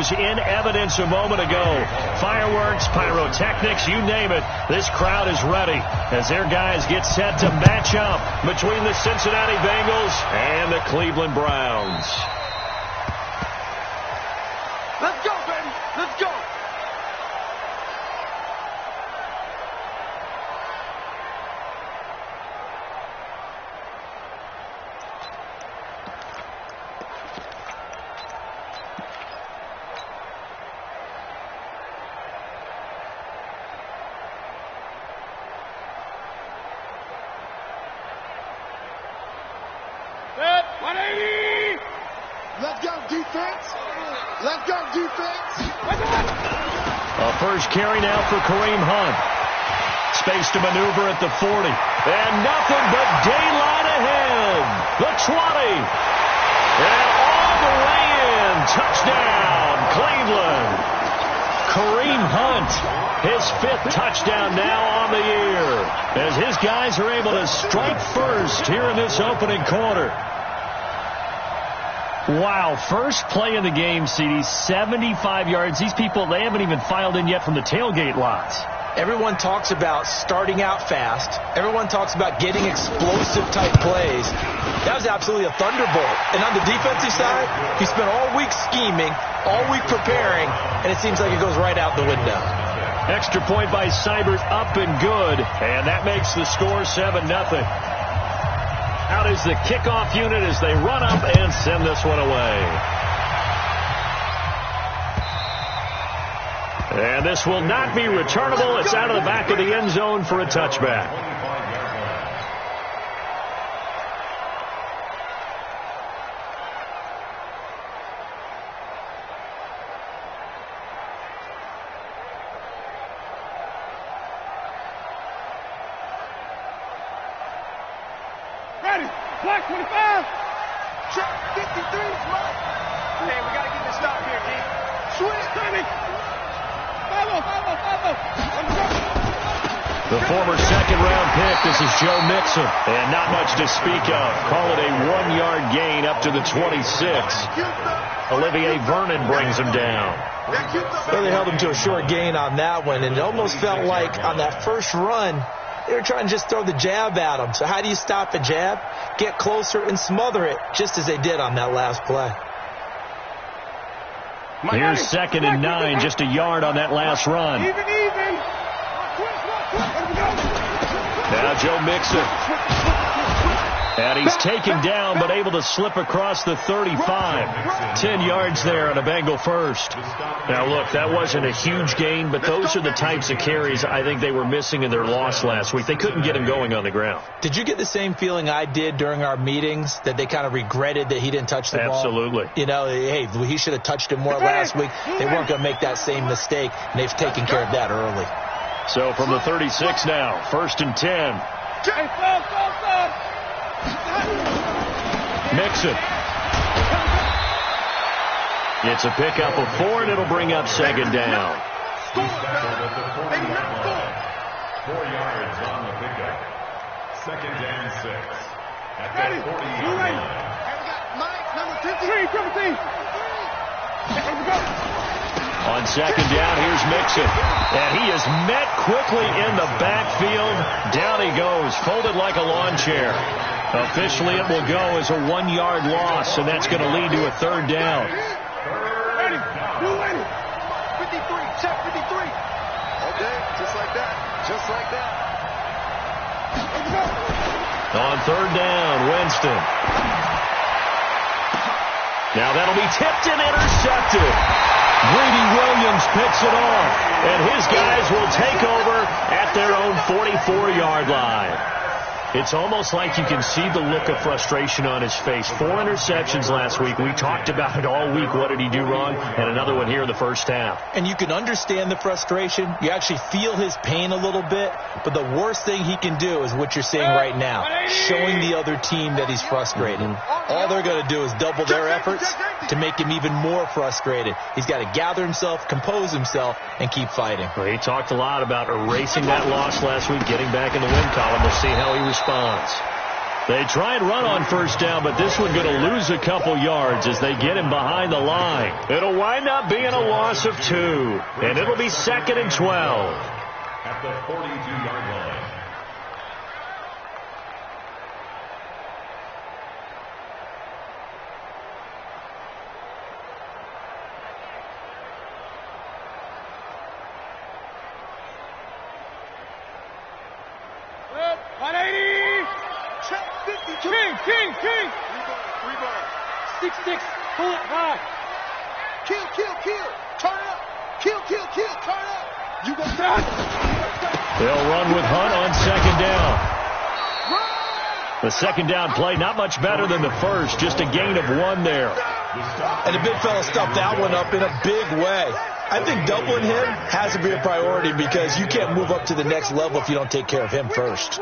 was in evidence a moment ago. Fireworks, pyrotechnics, you name it. This crowd is ready as their guys get set to match up between the Cincinnati Bengals and the Cleveland Browns. Let's go, baby. Let's go. Let's go, defense. Let's go, defense. A first carry now for Kareem Hunt. Space to maneuver at the 40. And nothing but daylight ahead. The 20. And all the way in. Touchdown, Cleveland. Kareem Hunt, his 5th touchdown now on the year, as his guys are able to strike first here in this opening quarter. Wow, first play of the game, CD, 75 yards. These people, they haven't even filed in yet from the tailgate lots. Everyone talks about starting out fast. Everyone talks about getting explosive-type plays. That was absolutely a thunderbolt. And on the defensive side, he spent all week scheming, all week preparing, and it seems like it goes right out the window. Extra point by Seibert, up and good, and that makes the score 7-0. Out is the kickoff unit as they run up and send this one away. And this will not be returnable. It's out of the back of the end zone for a touchback. Black 25. Check 53. Right. Hey, we got to get this stop here, King. Switch, Tommy. 5-0. The former second-round pick, this is Joe Mixon. And not much to speak of. Call it a 1-yard gain up to the 26. Olivier Vernon brings him down. Well, they held him to a short gain on that one, and it almost felt like on that first run, they were trying to just throw the jab at him. So how do you stop a jab? Get closer and smother it, just as they did on that last play. Here's 2nd and 9, just a yard on that last run. Now Joe Mixon. And he's taken down, but able to slip across the 35. 10 yards there on a Bengal first. Now, look, that wasn't a huge gain, but those are the types of carries I think they were missing in their loss last week. They couldn't get him going on the ground. Did you get the same feeling I did during our meetings, that they kind of regretted that he didn't touch the ball? Absolutely. You know, hey, he should have touched it more last week. They weren't going to make that same mistake, and they've taken care of that early. So from the 36 now, 1st and 10. Mixon. It's a pickup of 4, and it'll bring up 2nd down. 4 yards on the pickup. 2nd and 6. At the 40-yard On 2nd down, here's Mixon. And he is met quickly in the backfield. Down he goes, folded like a lawn chair. Officially, it will go as a 1-yard loss, and that's going to lead to a 3rd down. 53, check 53. Okay, just like that. Just like that. On 3rd down, Winston. Now that'll be tipped and intercepted. Greedy Williams picks it off, and his guys will take over at their own 44-yard line. It's almost like you can see the look of frustration on his face. 4 interceptions last week. We talked about it all week. What did he do wrong? And another one here in the first half. And you can understand the frustration. You actually feel his pain a little bit. But the worst thing he can do is what you're seeing right now, showing the other team that he's frustrated. All they're going to do is double their efforts to make him even more frustrated. He's got to gather himself, compose himself, and keep fighting. Well, he talked a lot about erasing that loss last week, getting back in the win column. We'll see how he responds. They try and run on first down, but this one going to lose a couple yards as they get him behind the line. It'll wind up being a loss of 2, and it'll be 2nd and 12. At the 42-yard line. King. 6-6. Pull it high. Kill. Turn up. Kill. Turn up. You go down. They'll run with Hunt on 2nd down. The 2nd down play, not much better than the first. Just a gain of 1 there. And the big fella stuffed that one up in a big way. I think doubling him has to be a priority because you can't move up to the next level if you don't take care of him first.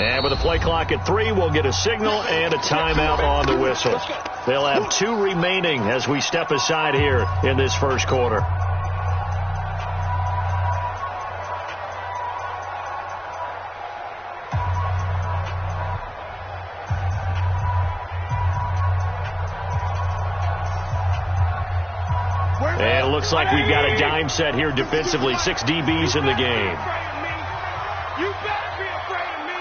And with the play clock at 3, we'll get a signal and a timeout on the whistle. They'll have 2 remaining as we step aside here in this first quarter. And it looks like we've got a dime set here defensively. 6 DBs in the game. You better be afraid of me.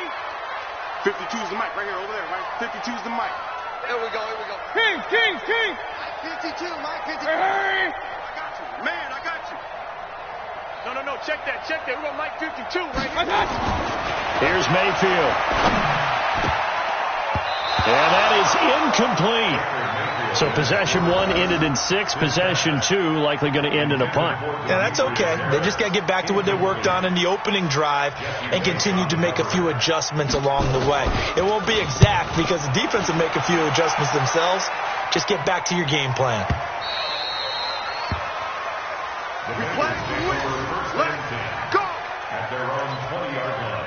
52's the mic right here, over there, right? 52's the mic. Here we go. King. 52, Mike, 52. I Hey. got you. Man, I got you. No, check that. We got Mike 52 right here. I got you. Here's Mayfield. And that is incomplete. So possession 1 ended in 6. Possession 2 likely going to end in a punt. Yeah, that's okay. They just got to get back to what they worked on in the opening drive and continue to make a few adjustments along the way. It won't be exact because the defense will make a few adjustments themselves. Just get back to your game plan. Let's go. At their own 20-yard line.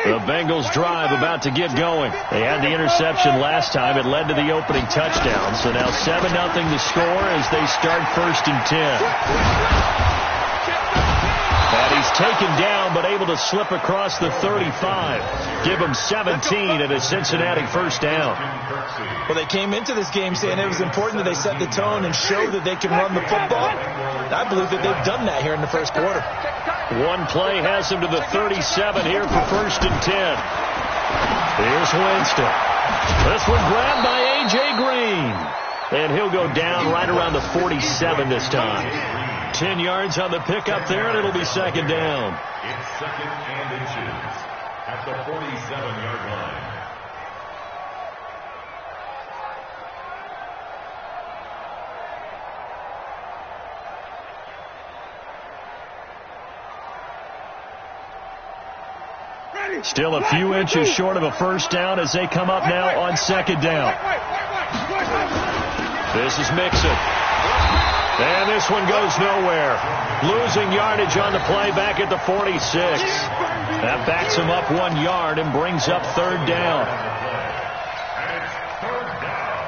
The Bengals drive about to get going. They had the interception last time. It led to the opening touchdown. So now 7-0 the score as they start 1st and 10. And he's taken down but able to slip across the 35. Give him 17 and a Cincinnati first down. Well, they came into this game saying it was important that they set the tone and show that they can run the football. I believe that they've done that here in the first quarter. One play has him to the 37 here for 1st and 10. Here's Winston. This one grabbed by A.J. Green. And he'll go down right around the 47 this time. 10 yards on the pickup there, and it'll be 2nd down. It's 2nd and inches at the 47-yard line. Still a few inches short of a first down as they come up now on 2nd down. This is Mixon. And this one goes nowhere. Losing yardage on the play back at the 46. That backs him up 1 yard and brings up 3rd down. And it's 3rd down.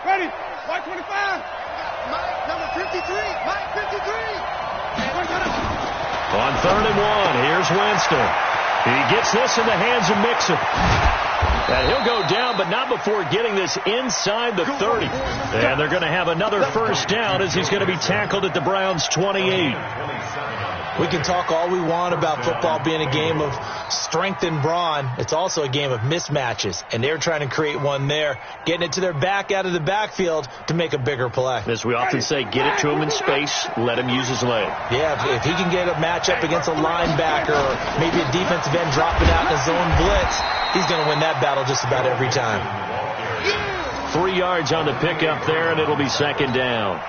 Ready. Mike 25. Mike number 53. Mike 53. On 3rd and 1, here's Winston. He gets this in the hands of Mixon. And he'll go down, but not before getting this inside the 30. And they're going to have another first down as he's going to be tackled at the Browns' 28. We can talk all we want about football being a game of strength and brawn. It's also a game of mismatches, and they're trying to create one there, getting it to their back out of the backfield to make a bigger play. As we often say, get it to him in space, let him use his leg. Yeah, if he can get a matchup against a linebacker or maybe a defensive end dropping out in a zone blitz, he's going to win that battle just about every time. 3 yards on the pickup there, and it'll be 2nd down.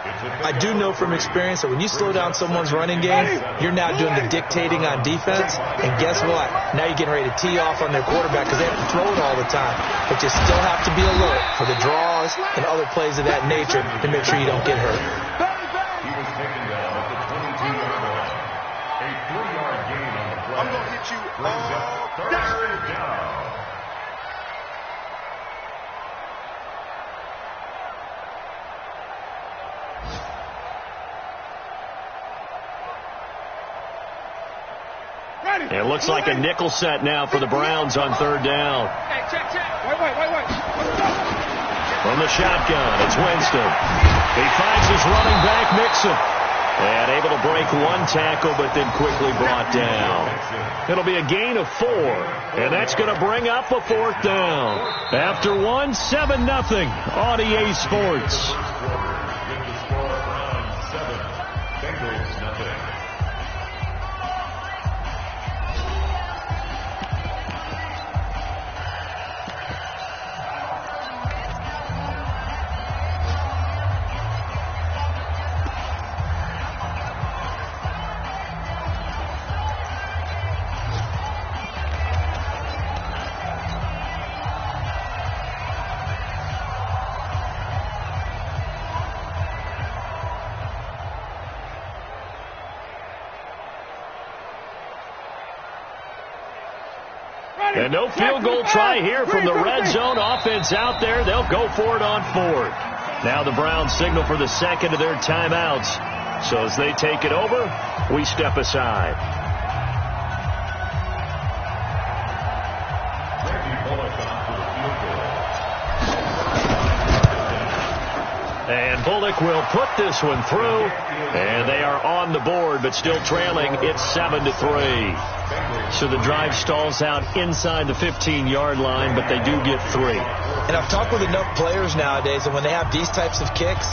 I do know from experience that when you slow down someone's running game, you're now doing the dictating on defense. And guess what? Now you're getting ready to tee off on their quarterback because they have to throw it all the time. But you still have to be alert for the draws and other plays of that nature to make sure you don't get hurt. He was taken down at the 22-yard line. A 3-yard gain on the play. I'm going to hit you Brings up third down. It looks like a nickel set now for the Browns on third down. Hey, check. Wait. From the shotgun, it's Winston. He finds his running back, Mixon. And able to break one tackle, but then quickly brought down. It'll be a gain of 4. And that's going to bring up a fourth down. After 1, 7-0 on EA Sports. With the score, Browns 7, Bengals nothing. And no field goal try here from the red zone offense out there. They'll go for it on 4th. Now the Browns signal for the second of their timeouts. So as they take it over, we step aside. And Bullock will put this one through. And they are on the board, but still trailing. It's 7-3. So the drive stalls out inside the 15-yard line, but they do get 3. And I've talked with enough players nowadays that when they have these types of kicks,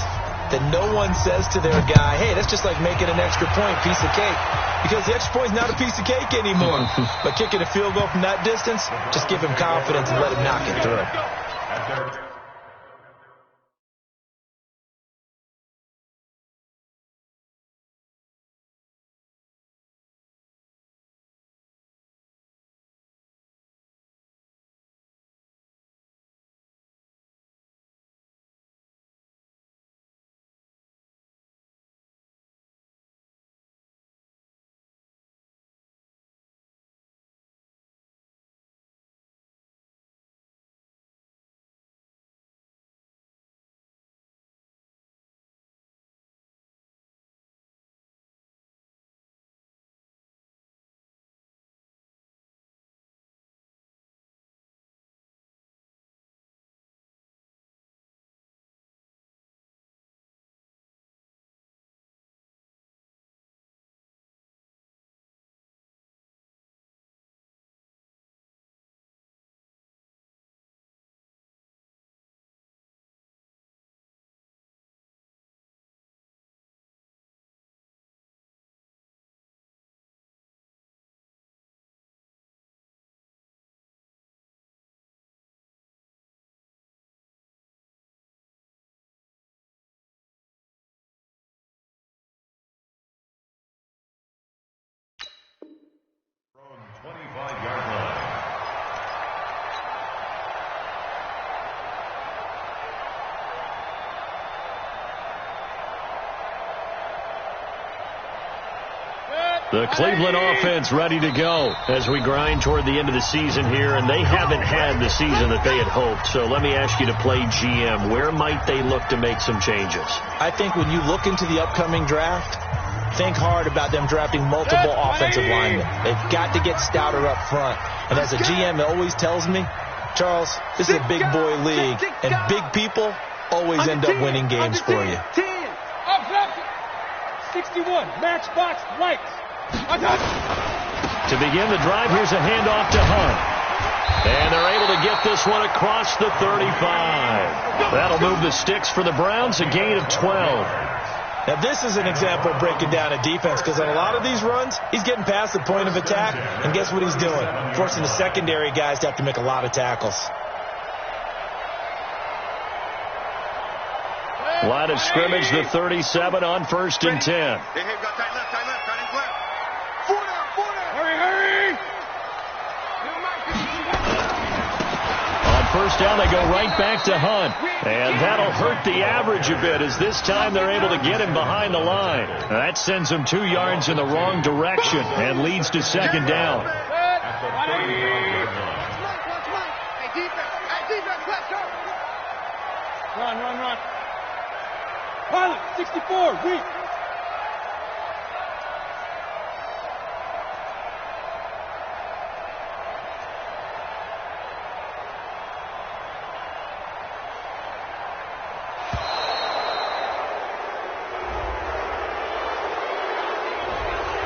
that no one says to their guy, hey, that's just like making an extra point, piece of cake. Because the extra point is not a piece of cake anymore. But kicking a field goal from that distance, just give him confidence and let him knock it through. The Cleveland offense ready to go as we grind toward the end of the season here, and they haven't had the season that they had hoped. So let me ask you to play GM. Where might they look to make some changes? I think when you look into the upcoming draft, think hard about them drafting multiple offensive linemen. They've got to get stouter up front. And as a GM, it always tells me, Charles, this is a big boy league, and big people always end up winning games for you. 10. Up, 61. Matchbox lights. To begin the drive, here's a handoff to Hunt. And they're able to get this one across the 35. That'll move the sticks for the Browns, a gain of 12. Now, this is an example of breaking down a defense, because on a lot of these runs, he's getting past the point of attack, and guess what he's doing? Forcing the secondary guys to have to make a lot of tackles. Line of scrimmage, the 37 on 1st and 10. Hey, we got tight left, tight left, tight left. 4 down, 4 down. Hurry. On 1st down, they go right back to Hunt. And that'll hurt the average a bit, as this time they're able to get him behind the line. That sends him 2 yards in the wrong direction and leads to 2nd down. Hey, defense, let's go. Run. Pilot, 64, weak.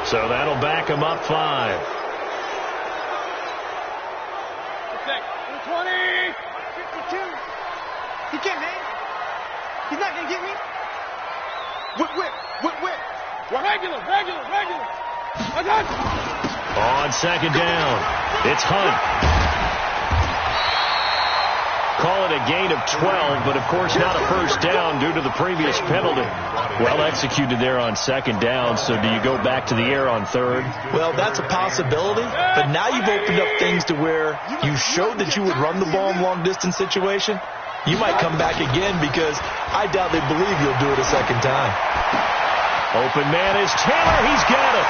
So that'll back him up 5. Okay, 20, 52. He can't hang. He's not going to get me. Whip. Regular. On 2nd down, it's Hunt. Call it a gain of 12, but of course not a 1st down due to the previous penalty. Well executed there on 2nd down, so do you go back to the air on 3rd? Well, that's a possibility, but now you've opened up things to where you showed that you would run the ball in long-distance situation. You might come back again, because I doubt they believe you'll do it a 2nd time. Open man is Taylor. He's got it.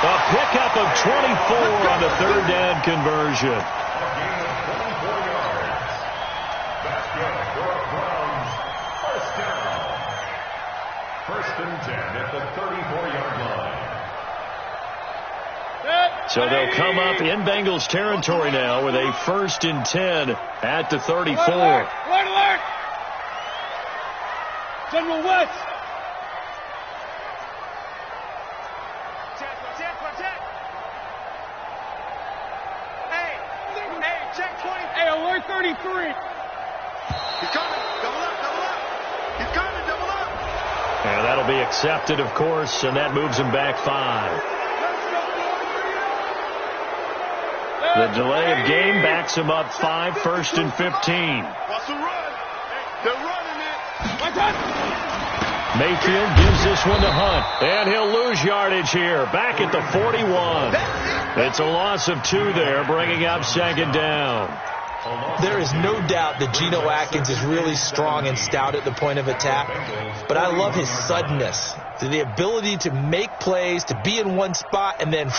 A pickup of 24 on the 3rd down conversion. A gain of 24 yards. That's good for a Browns 1st down. 1st and 10 at the 34-yard line. So they'll come up in Bengals territory now with a 1st and 10 at the 34. Alert! General West. Check. Hey, check 20. Hey, alert 33. He's coming. Double up. He's coming. Double up. And that'll be accepted, of course, and that moves him back 5. The delay of game backs him up 5, 1st and 15. What's the run? They're running it. Mayfield gives this one to Hunt, and he'll lose yardage here, back at the 41. It's a loss of 2 there, bringing up 2nd down. There is no doubt that Geno Atkins is really strong and stout at the point of attack, but I love his suddenness, the ability to make plays, to be in one spot, and then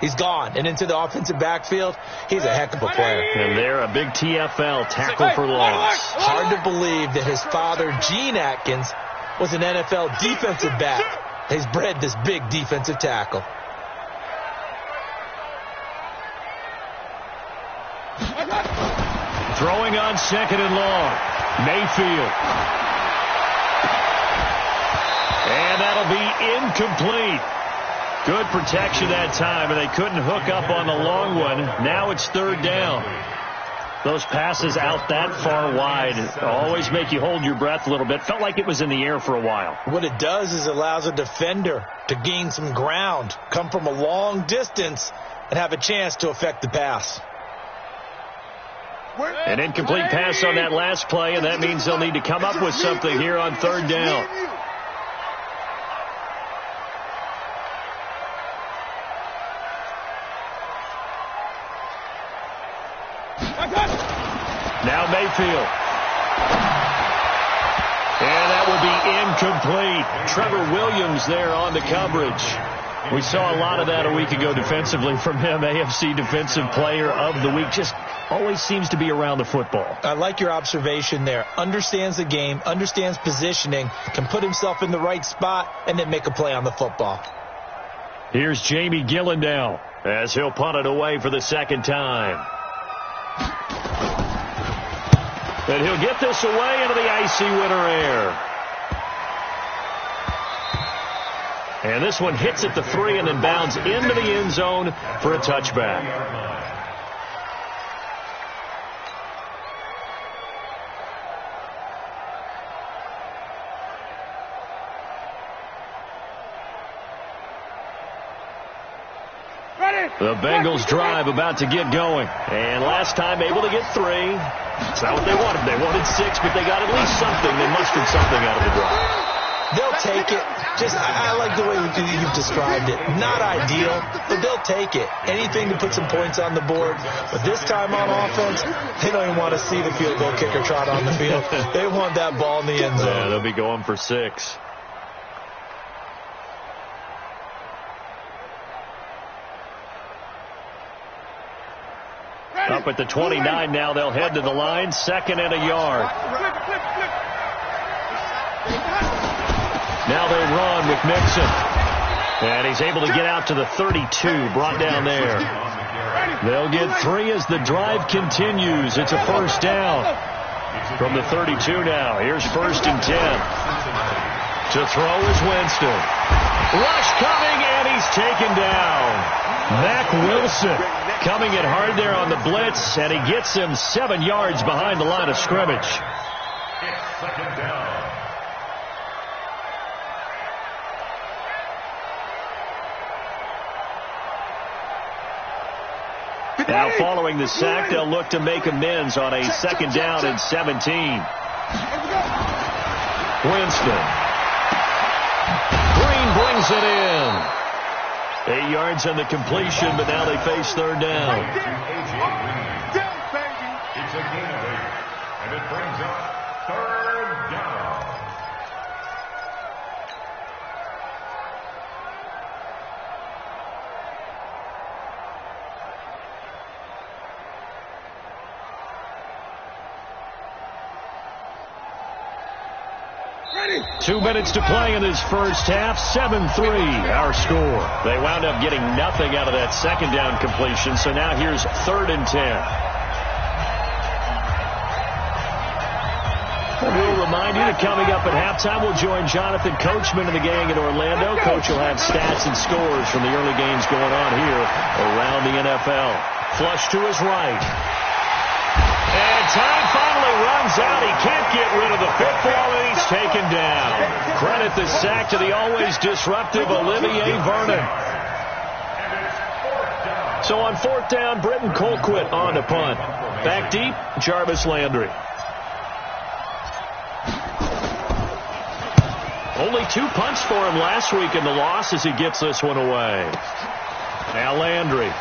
he's gone and into the offensive backfield. He's a heck of a player. And they're a big TFL, tackle for loss. Hard to believe that his father, Gene Atkins, was an NFL defensive back. He's bred this big defensive tackle. Throwing on 2nd and long. Mayfield. And that'll be incomplete. Good protection that time, and they couldn't hook up on the long one. Now it's 3rd down. Those passes out that far wide always make you hold your breath a little bit. Felt like it was in the air for a while. What it does is it allows a defender to gain some ground, come from a long distance, and have a chance to affect the pass. An incomplete pass on that last play, and that means they'll need to come up with something here on 3rd down. Now Mayfield. And that will be incomplete. Trevor Williams there on the coverage. We saw a lot of that a week ago defensively from him. AFC Defensive Player of the Week. Just always seems to be around the football. I like your observation there. Understands the game, understands positioning, can put himself in the right spot, and then make a play on the football. Here's Jamie Gillen now as he'll punt it away for the 2nd time. And he'll get this away into the icy winter air. And this one hits at the 3 and then bounds into the end zone for a touchback. Ready? The Bengals drive about to get going. And last time able to get 3. It's not what they wanted. They wanted 6, but they got at least something. They mustered something out of the drive. They'll take it. I like the way you've described it. Not ideal, but they'll take it. Anything to put some points on the board. But this time on offense, they don't even want to see the field goal kicker trot on the field. They want that ball in the end zone. Yeah, they'll be going for 6. Up at the 29 now. They'll head to the line. 2nd and a yard. Now they run with Mixon. And he's able to get out to the 32, brought down there. They'll get 3 as the drive continues. It's a first down from the 32 now. Here's 1st and 10. To throw is Winston. Rush coming, and he's taken down. Mack Wilson coming in hard there on the blitz, and he gets him 7 yards behind the line of scrimmage. It's 2nd down. Now following the sack, they'll look to make amends on a 2nd down and 17. Winston. Green brings it in. 8 yards on the completion, but now they face 3rd down. It's a gain of 8, and it brings up 3rd down. Ready. 2 minutes to play in this first half. 7-3 our score. They wound up getting nothing out of that 2nd down completion, so now here's 3rd and 10. We'll remind you that coming up at halftime, we'll join Jonathan Coachman and the gang in Orlando. Coach will have stats and scores from the early games going on here around the NFL. Flush to his right. And time finally runs out. He can't get rid of the football, and he's taken down. Credit the sack to the always disruptive Olivier Vernon. So on 4th down, Britton Colquitt on to punt. Back deep, Jarvis Landry. Only 2 punts for him last week in the loss as he gets this one away. Now Landry.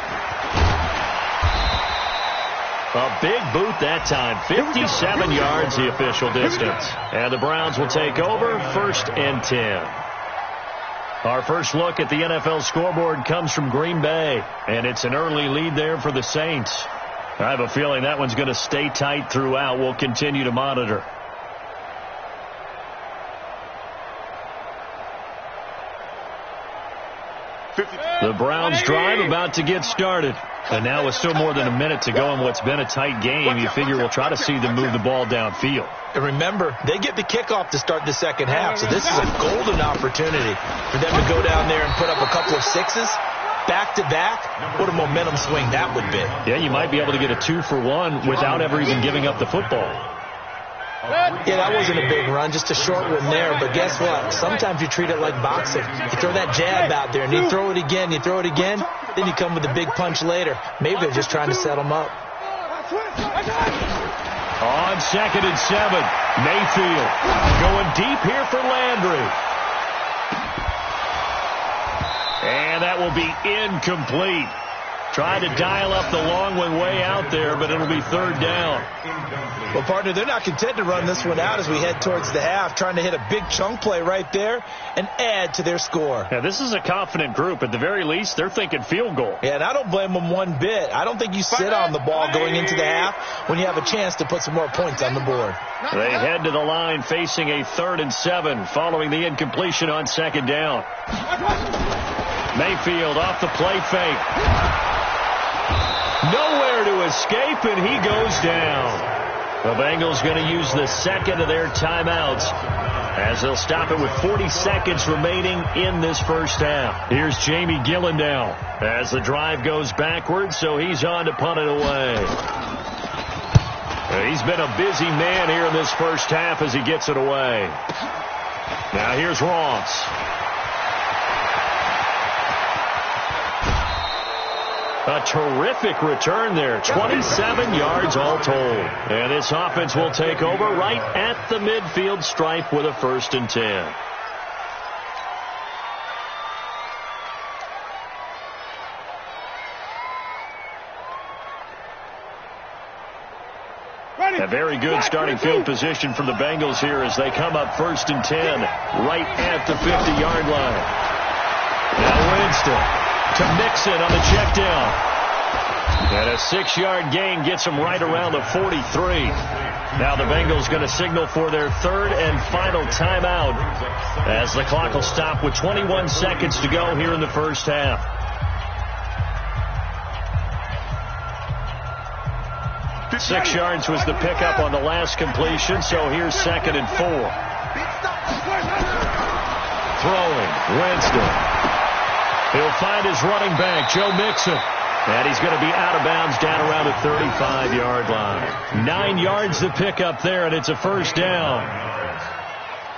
A big boot that time. 57 yards the official distance. And the Browns will take over 1st and 10. Our first look at the NFL scoreboard comes from Green Bay. And it's an early lead there for the Saints. I have a feeling that one's going to stay tight throughout. We'll continue to monitor. The Browns drive about to get started. And now with still more than a minute to go in what's been a tight game, you figure we'll try to see them move the ball downfield. And remember, they get the kickoff to start the second half, so this is a golden opportunity for them to go down there and put up a couple of 6s. Back-to-back, what a momentum swing that would be. Yeah, you might be able to get a 2-for-1 without ever even giving up the football. Yeah, that wasn't a big run, just a short one there. But guess what? Sometimes you treat it like boxing. You throw that jab out there, and you throw it again, then you come with a big punch later. Maybe they're just trying to set them up. On 2nd and 7, Mayfield going deep here for Landry. And that will be incomplete. Trying to dial up the long one way out there, but it'll be 3rd down. Well, partner, they're not content to run this one out as we head towards the half, trying to hit a big chunk play right there and add to their score. Yeah, this is a confident group. At the very least, they're thinking field goal. Yeah, and I don't blame them one bit. I don't think you sit on the ball going into the half when you have a chance to put some more points on the board. They head to the line facing a 3rd and 7 following the incompletion on 2nd down. Mayfield off the play fake. Nowhere to escape, and he goes down. The Bengals going to use the 2nd of their timeouts as they'll stop it with 40 seconds remaining in this first half. Here's Jamie Gillendow as the drive goes backwards, so he's on to punt it away. He's been a busy man here in this first half as he gets it away. Now here's Ross. A terrific return there. 27 yards all told. And this offense will take over right at the midfield stripe with a 1st and 10. A very good starting field position from the Bengals here as they come up 1st and 10 right at the 50-yard line. Now Winston to Mixon on the check down. And a 6-yard gain gets them right around the 43. Now the Bengals going to signal for their 3rd and final timeout as the clock will stop with 21 seconds to go here in the first half. Six yards was the pickup on the last completion, so here's 2nd and 4. Throwing, Winston. He'll find his running back, Joe Mixon. And he's going to be out of bounds down around the 35-yard line. 9 yards to pick up there, and it's a 1st down.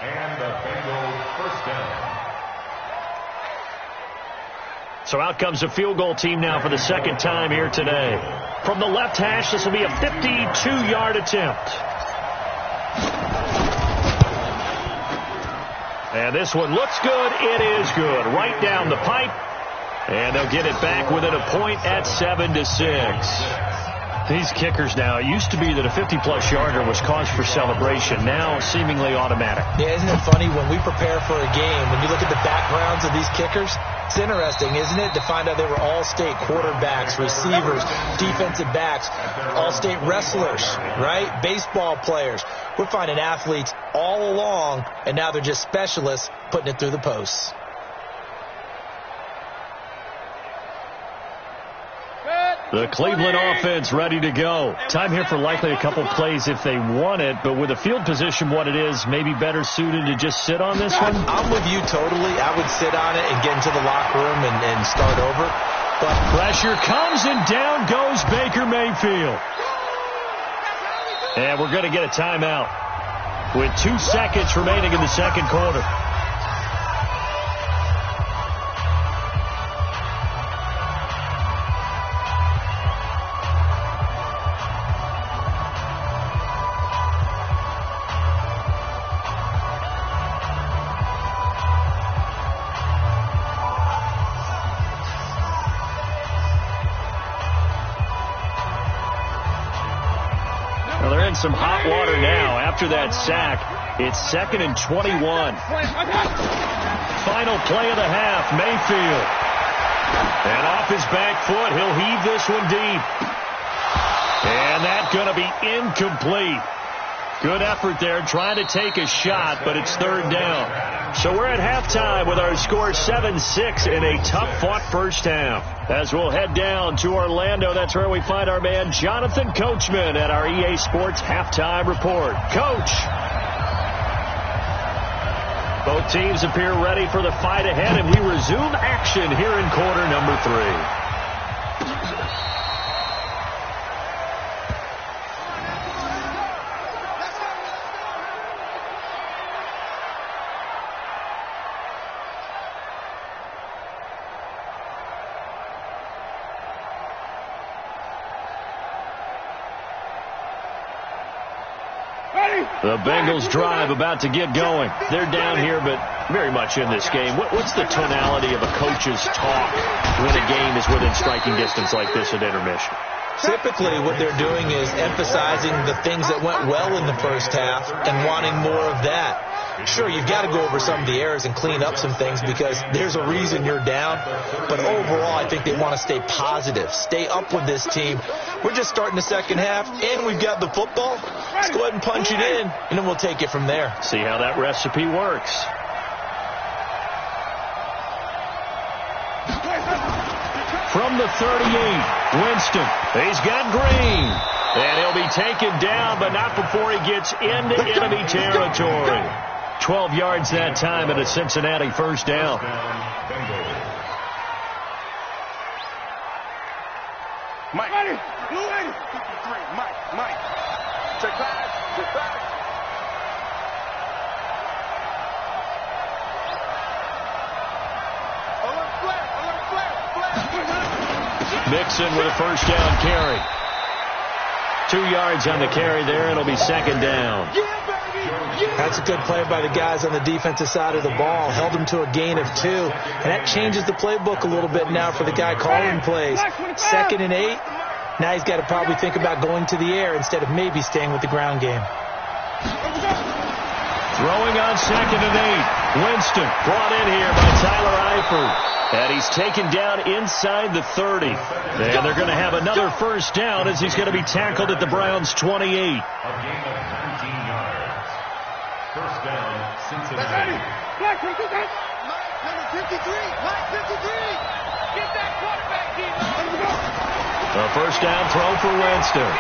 And the Bengals 1st down. So out comes the field goal team now for the 2nd time here today. From the left hash, this will be a 52-yard attempt. And this one looks good. It is good. Right down the pipe. And they'll get it back within a point at 7-6. These kickers now, it used to be that a 50-plus yarder was cause for celebration. Now seemingly automatic. Yeah, isn't it funny when we prepare for a game, when you look at the backgrounds of these kickers, it's interesting, isn't it, to find out they were all-state quarterbacks, receivers, defensive backs, all-state wrestlers, right? Baseball players. We're finding athletes all along, and now they're just specialists putting it through the posts. The Cleveland offense ready to go. Time here for likely a couple plays if they want it, but with the field position what it is, maybe better suited to just sit on this one? I'm with you totally. I would sit on it and get into the locker room and start over. But pressure comes and down goes Baker Mayfield. And we're going to get a timeout with 2 seconds remaining in the 2nd quarter. Some hot water now after that sack. It's 2nd and 21. Final play of the half, Mayfield. And off his back foot, he'll heave this one deep. And that's going to be incomplete. Good effort there, trying to take a shot, but it's 3rd down. So we're at halftime with our score 7-6 in a tough-fought first half. As we'll head down to Orlando, that's where we find our man Jonathan Coachman at our EA Sports Halftime Report. Coach! Both teams appear ready for the fight ahead, and we resume action here in quarter number 3. The Bengals drive about to get going. They're down here, but very much in this game. What's the tonality of a coach's talk when a game is within striking distance like this at intermission? Typically, what they're doing is emphasizing the things that went well in the first half and wanting more of that. Sure, you've got to go over some of the errors and clean up some things because there's a reason you're down. But overall, I think they want to stay positive, stay up with this team. We're just starting the second half, and we've got the football. Let's go ahead and punch it in, and then we'll take it from there. See how that recipe works. From the 38, Winston. He's got Green. And he'll be taken down, but not before he gets into enemy territory. 12 yards that time and a Cincinnati first down. Mike. Mike. Check back. Mixon with a first down carry. 2 yards on the carry there. It'll be second down. That's a good play by the guys on the defensive side of the ball. Held him to a gain of 2. And that changes the playbook a little bit now for the guy calling plays. 2nd and 8. Now he's got to probably think about going to the air instead of maybe staying with the ground game. Throwing on 2nd and 8. Winston brought in here by Tyler Eifert. And he's taken down inside the 30. And they're going to have another first down as he's going to be tackled at the Browns' 28. A gain of 19 yards. First down, Cincinnati. Number 53. Line 53. Get that quarterback, team. A first down throw for Winston.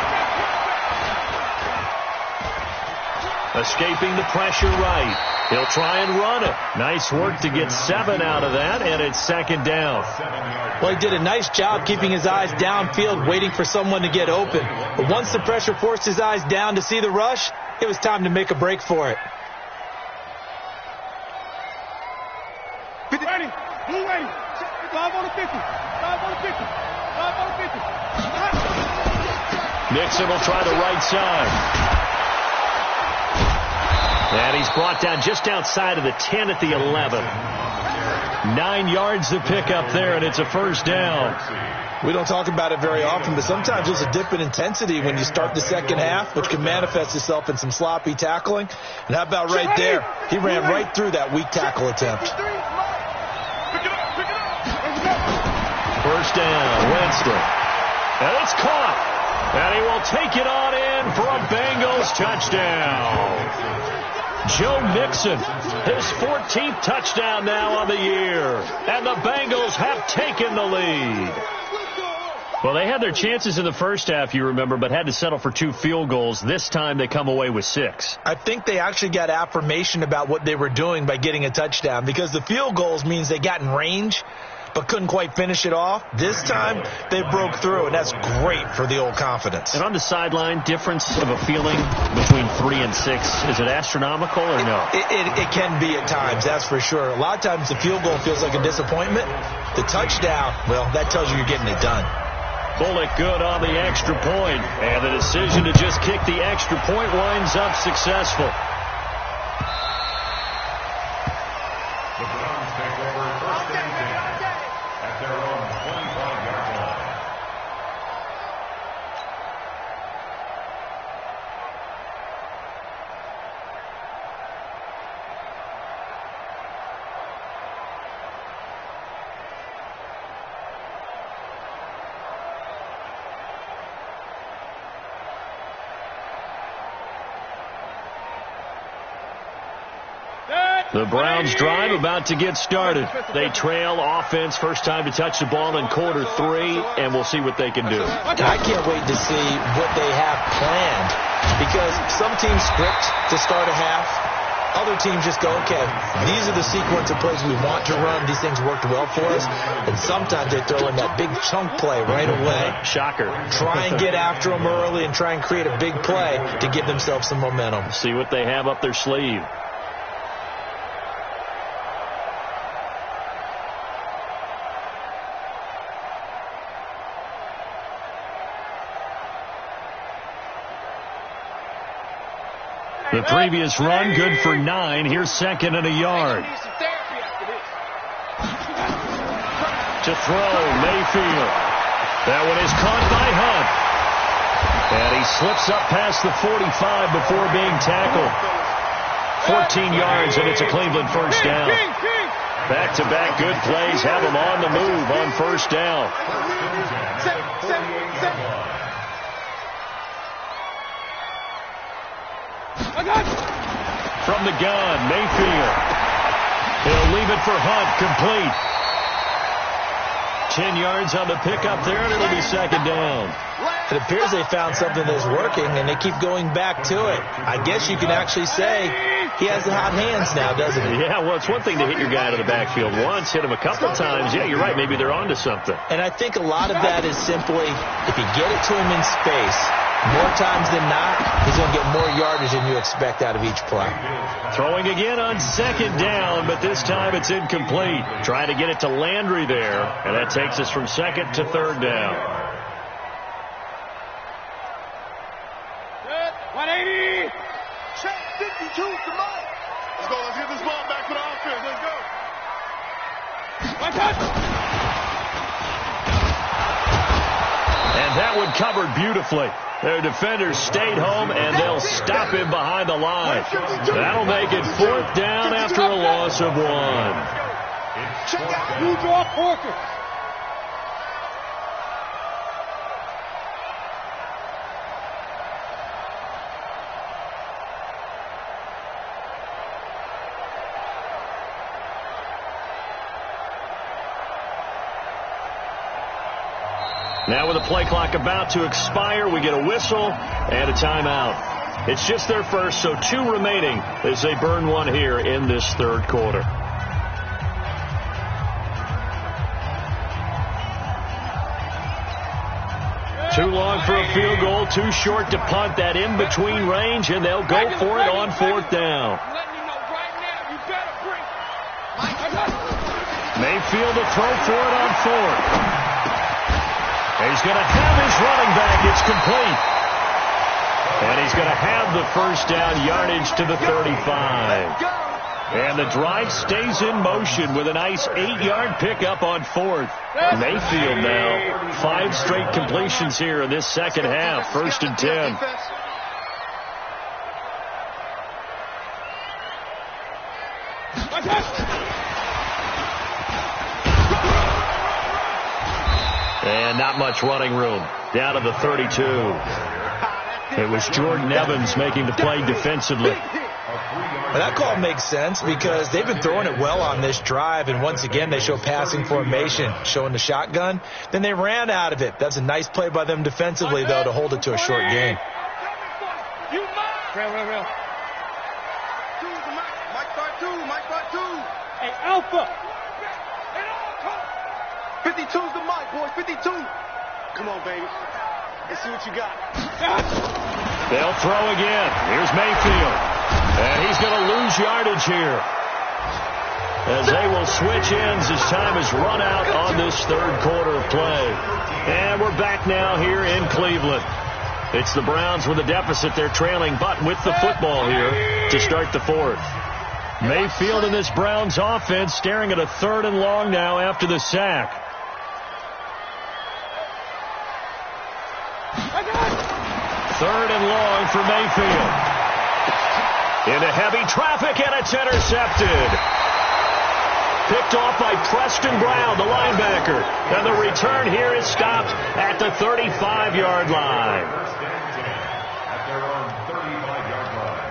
Escaping the pressure right. He'll try and run it. Nice work to get 7 out of that, and it's second down. Well, he did a nice job keeping his eyes downfield, waiting for someone to get open. But once the pressure forced his eyes down to see the rush, it was time to make a break for it. Ready. Blue ready. 5 on the 50. 5 on the 50. 5 on the 50. Nixon will try the right side. And he's brought down just outside of the 10 at the 11. 9 yards to pick up there, and it's a first down. We don't talk about it very often, but sometimes there's a dip in intensity when you start the second half, which can manifest itself in some sloppy tackling. And how about right there? He ran right through that weak tackle attempt. First down, Winston. And it's caught. And he will take it on in for a Bengals touchdown. Joe Mixon, his 14th touchdown now on the year. And the Bengals have taken the lead. Well, they had their chances in the first half, you remember, but had to settle for 2 field goals. This time they come away with 6. I think they actually got affirmation about what they were doing by getting a touchdown, because the field goals means they got in range but couldn't quite finish it off. This time, they broke through, and that's great for the old confidence. And on the sideline, difference of a feeling between 3 and 6, is it astronomical or no? It can be at times, that's for sure. A lot of times the field goal feels like a disappointment. The touchdown, well, that tells you you're getting it done. Bullock good on the extra point, and the decision to just kick the extra point winds up successful. The Browns take over first and 10 at their own 25-yard line. The Browns drive about to get started. They trail offense, first time to touch the ball in quarter 3, and we'll see what they can do. I can't wait to see what they have planned, because some teams script to start a half. Other teams just go, okay, these are the sequence of plays we want to run. These things worked well for us. And sometimes they throw in that big chunk play right away. Shocker. Try and get after them early and try and create a big play to give themselves some momentum. See what they have up their sleeve. The previous run, good for 9. Here's second and a yard. To throw, Mayfield. That one is caught by Hunt. And he slips up past the 45 before being tackled. 14 yards, and it's a Cleveland first down. Back-to-back good plays have them on the move on first down. From the gun, Mayfield. He'll leave it for Hunt, complete. 10 yards on the pickup there, and it'll be second down. It appears they found something that's working, and they keep going back to it. I guess you can actually say he has the hot hands now, doesn't he? Yeah, well, it's one thing to hit your guy out of the backfield once, hit him a couple times. Yeah, you're right. Maybe they're onto something. And I think a lot of that is simply, if you get it to him in space, More times than not, he's going to get more yardage than you expect out of each play. Throwing again on second down, but this time it's incomplete. Trying to get it to Landry there, and that takes us from second to third down. 180. Check 52. Come on. Let's go. Let's get this ball back to the offense. Let's go. One touch. And that one covered beautifully. Their defenders stayed home, and they'll stop him behind the line. That'll make it fourth down after a loss of 1. Check out. You draw focus. Now with the play clock about to expire, we get a whistle and a timeout. It's just their first, so 2 remaining as they burn one here in this third quarter. Too long for a field goal, too short to punt. That in-between range, and they'll go for it on fourth down. Mayfield to throw for it on fourth. He's going to have his running back. It's complete. And he's going to have the first down yardage to the 35. And the drive stays in motion with a nice 8-yard pickup on fourth. Mayfield now 5 straight completions here in this second half. First and 10. And not much running room. Down to the 32. It was Jordan Evans making the play defensively. Well, that call makes sense because they've been throwing it well on this drive, and once again they show passing formation, showing the shotgun. Then they ran out of it. That's a nice play by them defensively, though, to hold it to a short gain. Real. Mike 5-2. Hey, Alpha. 52's the mic, boy. 52. Come on, baby. Let's see what you got. They'll throw again. Here's Mayfield. And he's going to lose yardage here, as they will switch ends as time has run out on this third quarter of play. And we're back now here in Cleveland. It's the Browns with a deficit. They're trailing, but with the football here to start the fourth. Mayfield in this Browns offense staring at a 3rd and long now after the sack. Third and long for Mayfield. Into heavy traffic, and it's intercepted. Picked off by Preston Brown, the linebacker. And the return here is stopped at the 35-yard line. First and 10 at their own 35-yard line.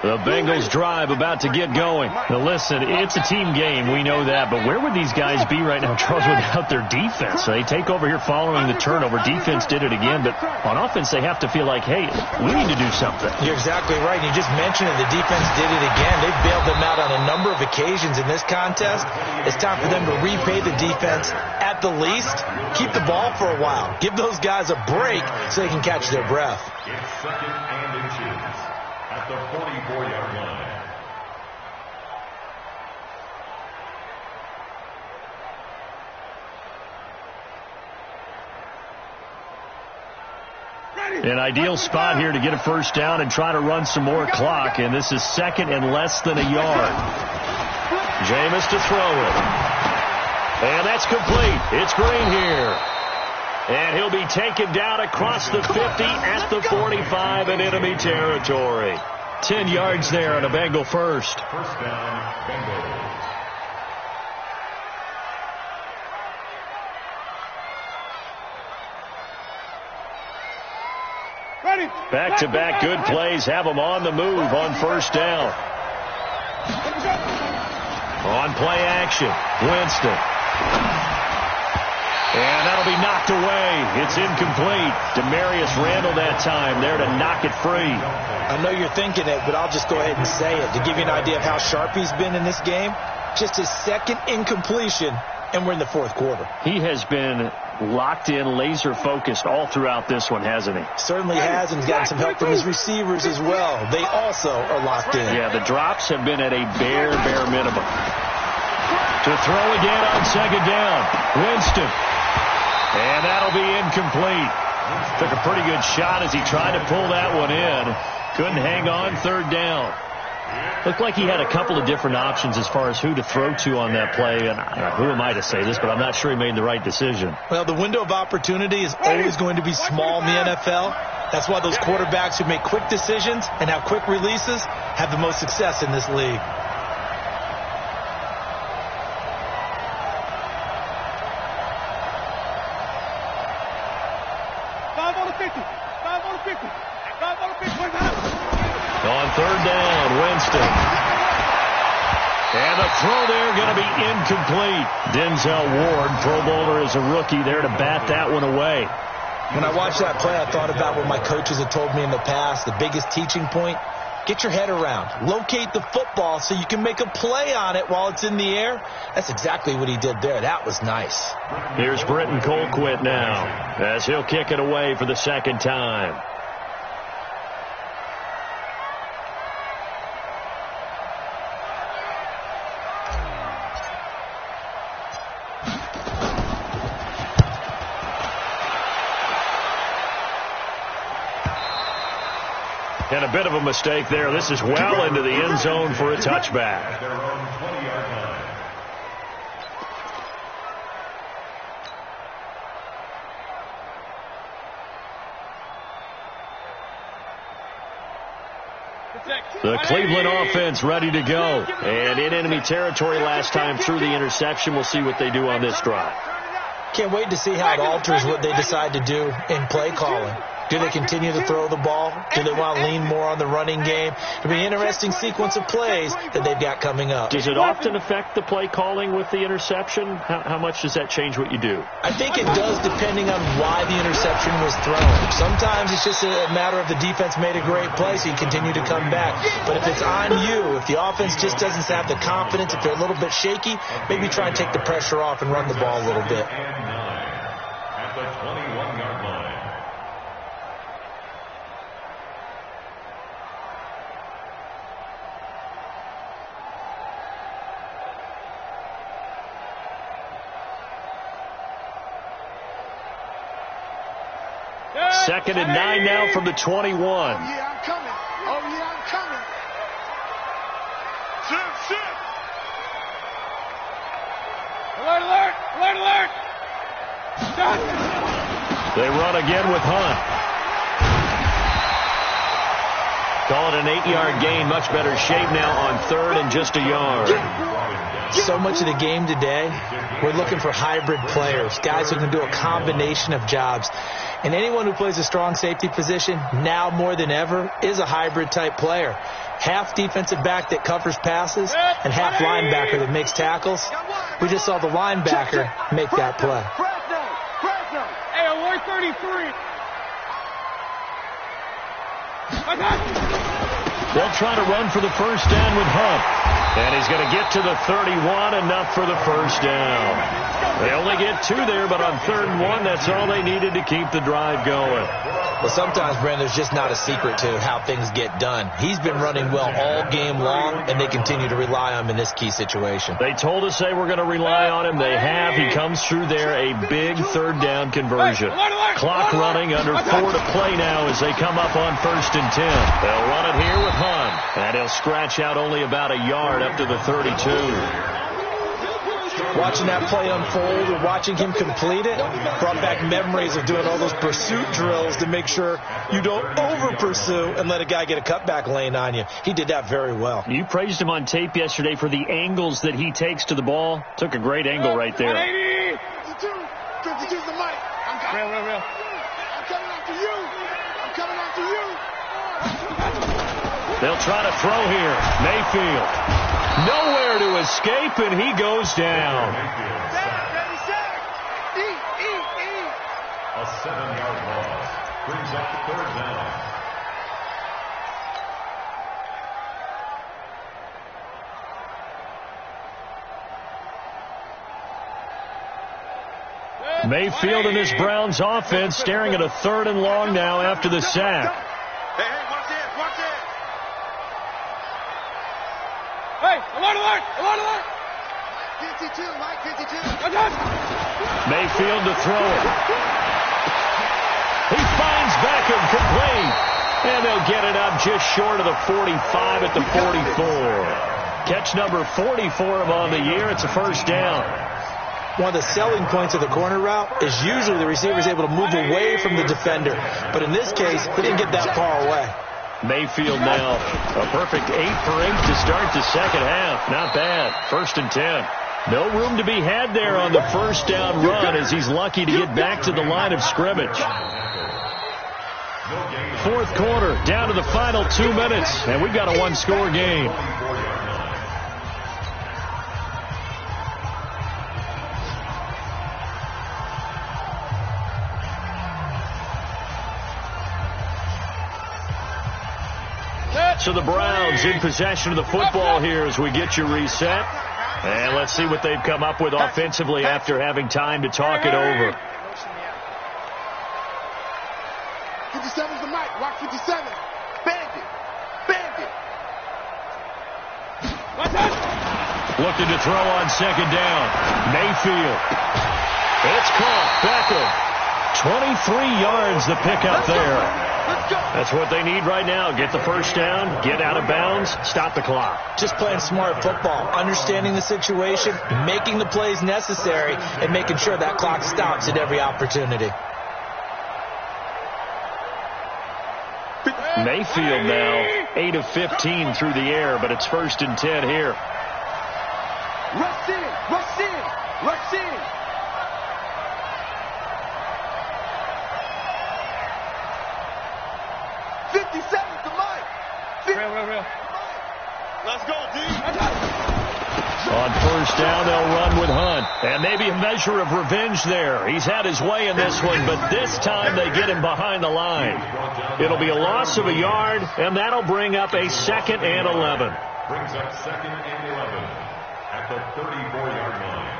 The Bengals drive about to get going. Now listen, it's a team game, we know that, but where would these guys be right now, Charles, without their defense? They take over here following the turnover. Defense did it again, but on offense they have to feel like, hey, we need to do something. You're exactly right. You just mentioned it. The defense did it again. They've bailed them out on a number of occasions in this contest. It's time for them to repay the defense at the least. Keep the ball for a while. Give those guys a break so they can catch their breath. It's second and inches at the 44-yard line. An ideal spot here to get a first down and try to run some more clock, and this is second and less than a yard. Jameis to throw it. And that's complete. It's Green here. And he'll be taken down across the 50 at the 45 in enemy territory. 10 yards there on a Bengal first. First down, Bengals. Back-to-back good plays have them on the move on first down. On play action, Winston. And that'll be knocked away. It's incomplete. Demarius Randall that time there to knock it free. I know you're thinking it, but I'll just go ahead and say it. To give you an idea of how sharp he's been in this game, just his second incompletion, and we're in the fourth quarter. He has been locked in, laser-focused all throughout this one, hasn't he? Certainly has, and he's gotten some help from his receivers as well. They also are locked in. Yeah, the drops have been at a bare minimum. To throw again on second down. Winston. And that'll be incomplete. Took a pretty good shot as he tried to pull that one in. Couldn't hang on third down. Looked like he had a couple of different options as far as who to throw to on that play. And who am I to say this, but I'm not sure he made the right decision. Well, the window of opportunity is always going to be small in the NFL. That's why those quarterbacks who make quick decisions and have quick releases have the most success in this league. On third down, Winston. And the throw there going to be incomplete. Denzel Ward, Pro Bowler as a rookie, there to bat that one away. When I watched that play, I thought about what my coaches had told me in the past. The biggest teaching point, get your head around. Locate the football so you can make a play on it while it's in the air. That's exactly what he did there. That was nice. Here's Britton Colquitt now as he'll kick it away for the second time. And a bit of a mistake there. This is well into the end zone for a touchback. Their own 20-yard line. The Cleveland offense ready to go. And in enemy territory last time through the interception. We'll see what they do on this drive. Can't wait to see how it alters what they decide to do in play calling. Do they continue to throw the ball? Do they want to lean more on the running game? It'll be an interesting sequence of plays that they've got coming up. Does it often affect the play calling with the interception? How much does that change what you do? I think it does depending on why the interception was thrown. Sometimes it's just a matter of the defense made a great play, so you continue to come back. But if it's on you, if the offense just doesn't have the confidence, if they're a little bit shaky, maybe try and take the pressure off and run the ball a little bit. At the 21-yard line. Second and 9 now from the 21. Oh, yeah, I'm coming. Oh, yeah, I'm coming. Sit. Alert, alert, alert, alert. They run again with Hunt. Call it an 8-yard gain. Much better shape now on third and just a yard. So much of the game today, we're looking for hybrid players, guys who can do a combination of jobs. And anyone who plays a strong safety position, now more than ever, is a hybrid-type player. Half defensive back that covers passes and half linebacker that makes tackles. We just saw the linebacker make that play. Hey, alert 33. They'll try to run for the first down with Hunt. And he's going to get to the 31, enough for the first down. They only get 2 there, but on 3rd and 1, that's all they needed to keep the drive going. Well, sometimes, Brandon, there's just not a secret to how things get done. He's been running well all game long, and they continue to rely on him in this key situation. They told us they were going to rely on him. They have. He comes through there, a big 3rd down conversion. Clock running, under 4 to play now as they come up on 1st and 10. They'll run it here with Hunt, and he'll scratch out only about a yard up to the 32. Watching that play unfold and watching him complete it brought back memories of doing all those pursuit drills to make sure you don't over-pursue and let a guy get a cutback lane on you. He did that very well. You praised him on tape yesterday for the angles that he takes to the ball. Took a great angle right there. 52's the mic. I'm coming. Real. I'm coming after you. I'm coming after you. They'll try to throw here. Mayfield. Nowhere to escape, and he goes down. 7-yard loss. Brings up the 3rd down. Mayfield and this Browns offense staring at a 3rd and long now after the sack. Hey, watch this, watch this. Hey, alert, alert, alert, alert. 52, Mike 52. Mayfield to throw it. He finds Beckham complete. And they'll get it up just short of the 45 at the 44. Catch number 40 for him on the year. It's a 1st down. One of the selling points of the corner route is usually the receiver is able to move away from the defender. But in this case, he didn't get that far away. Mayfield now a perfect 8 for 8 to start the 2nd half. Not bad. 1st and 10. No room to be had there on the 1st down run as he's lucky to get back to the line of scrimmage. 4th quarter, down to the final 2 minutes, and we've got a 1-score game. So the Browns in possession of the football here as we get you reset. And let's see what they've come up with offensively after having time to talk it over. 57's the mic. Watch 57. Bandit. Bandit. Looking to throw on 2nd down. Mayfield. It's caught. Beckham. 23 yards the pickup there. That's what they need right now. Get the 1st down, get out of bounds, stop the clock. Just playing smart football, understanding the situation, making the plays necessary, and making sure that clock stops at every opportunity. Mayfield now 8 of 15 through the air, but it's 1st and 10 here. Rush in, rush in, rush in. Let's go, D. On 1st down, they'll run with Hunt. And maybe a measure of revenge there. He's had his way in this one, but this time they get him behind the line. It'll be a loss of a yard, and that'll bring up a 2nd and 11. Brings up 2nd and 11 at the 34-yard line.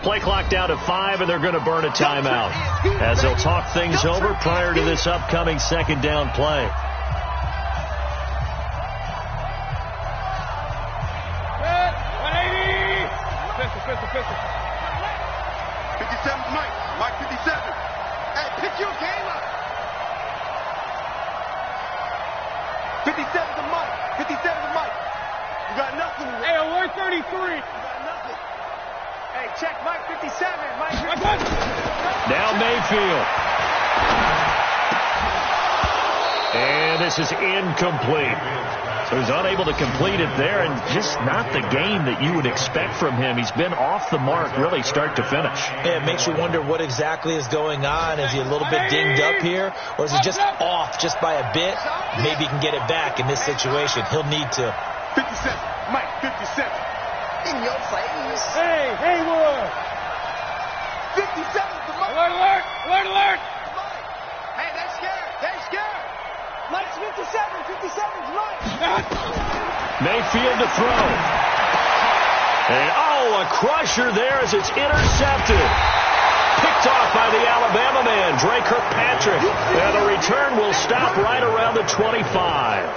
Play clock down to 5, and they're going to burn a timeout as they'll talk things over prior to this upcoming 2nd down play. 57's Mike. Mike 57. Hey, pick your game up. 57's the Mike. 57's the Mike. You got nothing. Hey, alert 33. You got nothing. Hey, check Mike 57. Mike 57. Now Mayfield. And this is incomplete. So he's unable to complete it there, and just not the game that you would expect from him. He's been off the mark really start to finish. Yeah, it makes you wonder what exactly is going on. Is he a little bit dinged up here, or is he just off just by a bit? Maybe he can get it back in this situation. He'll need to. 57. Mike 57. In your face. Hey, Haywood. 57's the Mike. Alert, alert, alert, alert. Hey, they're scared. They're scared. Mike's 57. 57's Mike. Mayfield to throw. And, oh, a crusher there as it's intercepted. Picked off by the Alabama man, Dre Kirkpatrick. And the return will stop right around the 25.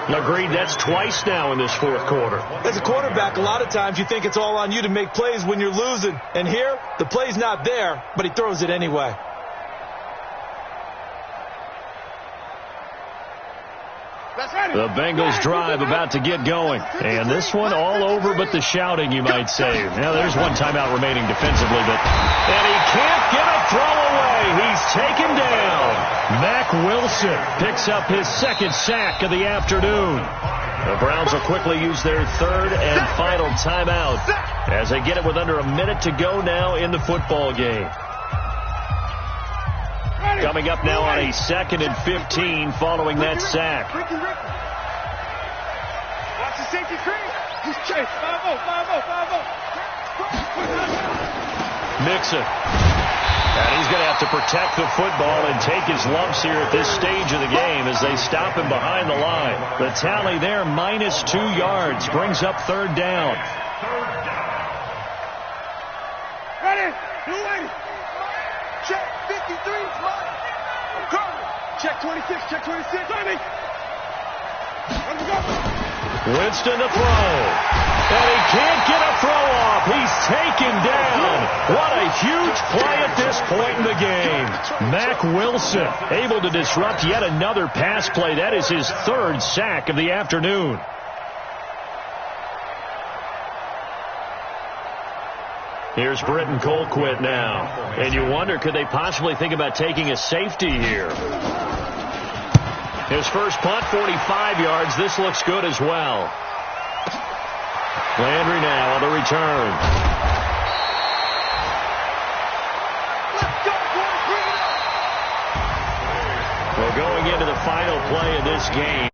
Agreed, that's twice now in this 4th quarter. As a quarterback, a lot of times you think it's all on you to make plays when you're losing. And here, the play's not there, but he throws it anyway. That's ready. The Bengals drive about to get going. And this one all over but the shouting, you might say. Now, there's one timeout remaining defensively, and he can't get a throw away. He's taken down. Mack Wilson picks up his second sack of the afternoon. The Browns will quickly use their third and final timeout as they get it with under a minute to go now in the football game. Coming up now on a 2nd and 15 following that sack. Watch the safety cream. He's chased. 5-0. Mixon. And he's going to have to protect the football and take his lumps here at this stage of the game as they stop him behind the line. The tally there, -2 yards, brings up third down. Ready. You ready. Check 53. I'm coming. Check 26. Check 26. Ready. Let's go. Winston to throw. And he can't get a throw off. He's taken down. What a huge play at this point in the game. Mack Wilson able to disrupt yet another pass play. That is his third sack of the afternoon. Here's Britton Colquitt now. And you wonder, could they possibly think about taking a safety here? His first punt, 45 yards. This looks good as well. Landry now on the return. Let's go, boys. Bring it up. Well, going into the final play of this game.